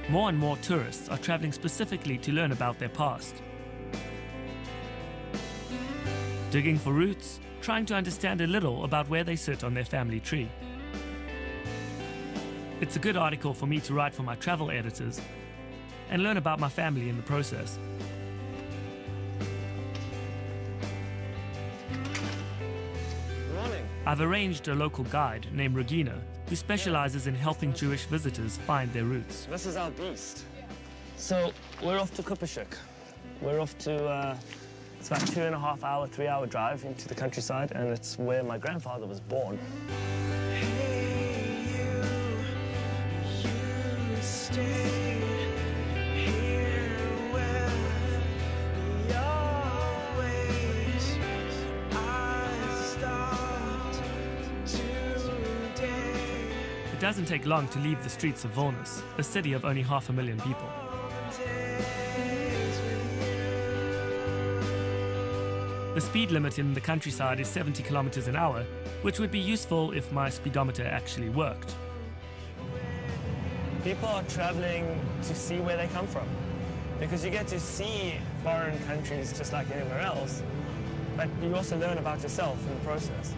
More and more tourists are traveling specifically to learn about their past. Digging for roots, trying to understand a little about where they sit on their family tree. It's a good article for me to write for my travel editors and learn about my family in the process. Morning. I've arranged a local guide named Regina who specializes in helping Jewish visitors find their roots. This is our beast. So we're off to Kupashik. We're off to, it's about 2.5 hour, 3 hour drive into the countryside, and it's where my grandfather was born. It doesn't take long to leave the streets of Vilnius, a city of only 500,000 people. The speed limit in the countryside is 70 kilometers an hour, which would be useful if my speedometer actually worked. People are traveling to see where they come from, because you get to see foreign countries just like anywhere else, but you also learn about yourself in the process.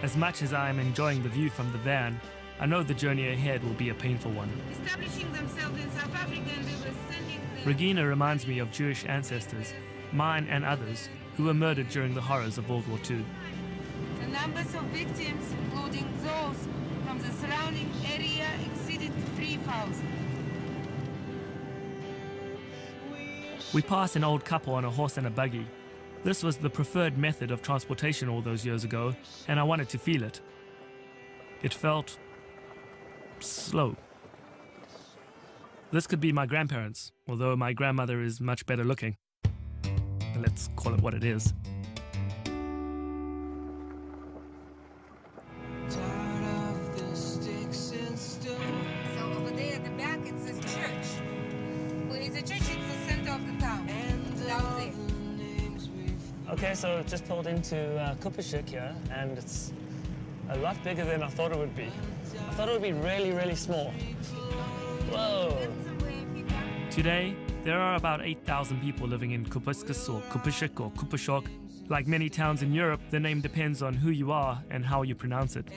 As much as I am enjoying the view from the van, I know the journey ahead will be a painful one. Establishing themselves in South Africa, and they were sending Regina reminds me of Jewish ancestors, mine and others, who were murdered during the horrors of World War II. The numbers of victims, including those from the surrounding area, exceeded 3,000. We pass an old couple on a horse and a buggy. This was the preferred method of transportation all those years ago, and I wanted to feel it. It felt slow. This could be my grandparents, although my grandmother is much better looking. Let's call it what it is. So over there at the back, it says church. When it's a church, it's the center of the town. Down there. Okay, so just pulled into Kupashik here, and it's a lot bigger than I thought it would be. I thought it would be really, really small. Whoa! Today, there are about 8,000 people living in Kupaskus or Kupashik or Kupashok. Like many towns in Europe, the name depends on who you are and how you pronounce it.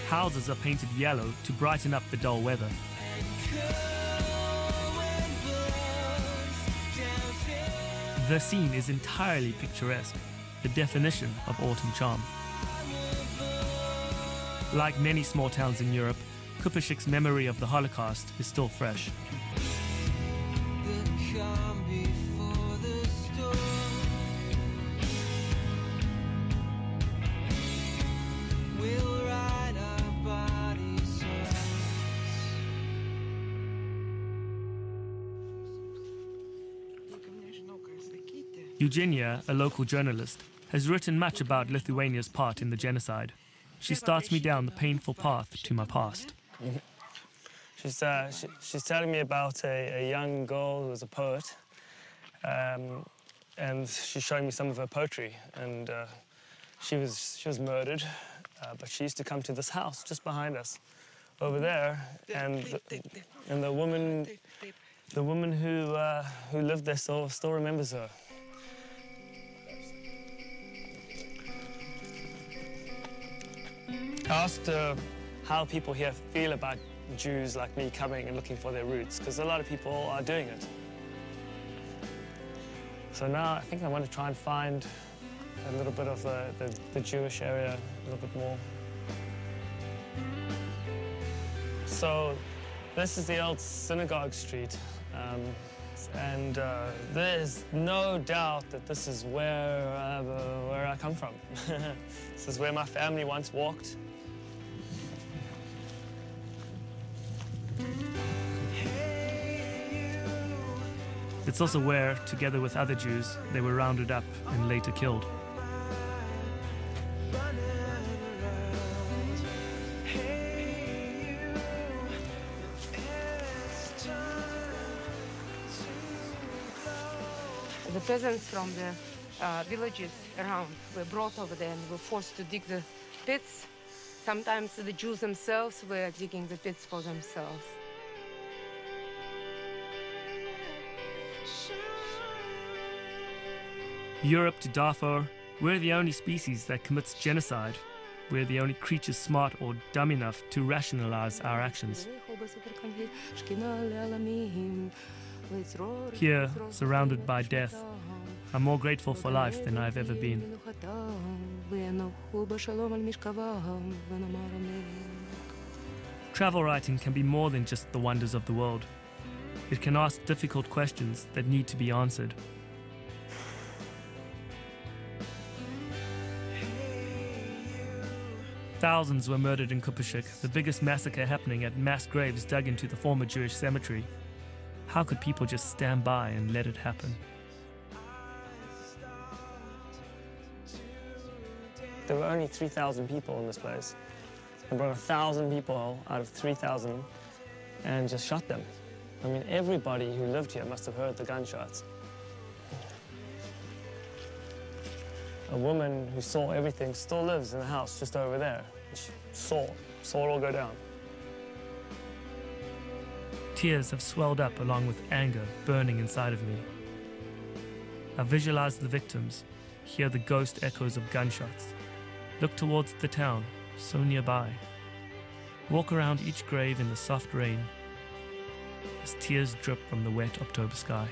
Houses are painted yellow to brighten up the dull weather. The scene is entirely picturesque, the definition of autumn charm. Like many small towns in Europe, Kupashik's memory of the Holocaust is still fresh. Eugenia, a local journalist, has written much about Lithuania's part in the genocide. She starts me down the painful path to my past. She's telling me about a young girl who was a poet, and she's showing me some of her poetry. And she was murdered, but she used to come to this house just behind us, over there, and the woman who lived there still remembers her. I asked her how people here feel about Jews like me coming and looking for their roots, because a lot of people are doing it. So now I think I want to try and find a little bit of the Jewish area a little bit more. So this is the old synagogue street, and there's no doubt that this is where I come from. This is where my family once walked. It's also where, together with other Jews, they were rounded up and later killed. The peasants from the villages around were brought over there and were forced to dig the pits. Sometimes the Jews themselves were digging the pits for themselves. Europe to Darfur, we're the only species that commits genocide. We're the only creatures smart or dumb enough to rationalize our actions. Here, surrounded by death, I'm more grateful for life than I've ever been. Travel writing can be more than just the wonders of the world. It can ask difficult questions that need to be answered. Thousands were murdered in Kupashik, the biggest massacre happening at mass graves dug into the former Jewish cemetery. How could people just stand by and let it happen? There were only 3,000 people in this place. They brought 1,000 people out of 3,000 and just shot them. I mean, everybody who lived here must have heard the gunshots. A woman who saw everything still lives in the house just over there. She saw it all go down. Tears have swelled up along with anger burning inside of me. I visualize the victims, hear the ghost echoes of gunshots, look towards the town, so nearby, walk around each grave in the soft rain as tears drip from the wet October sky.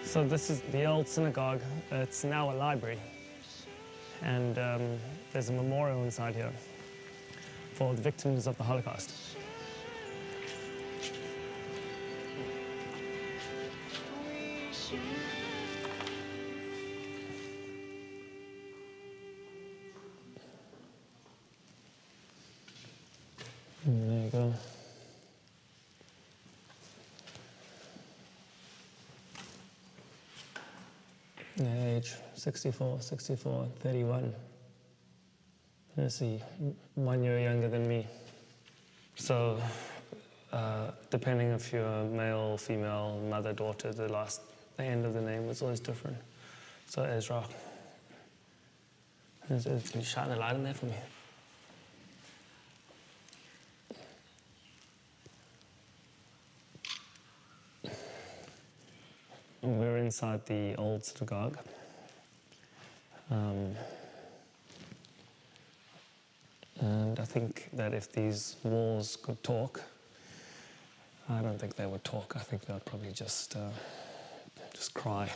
So this is the old synagogue. It's now a library. And there's a memorial inside here for the victims of the Holocaust. There you go. Age 64, 31. Let's see, 1 year younger than me. So, depending if you're male, female, mother, daughter, the end of the name was always different. So Esrock. Can you shine a light in there for me? We're inside the old synagogue. And I think that if these walls could talk, I don't think they would talk. I think they would probably just cry.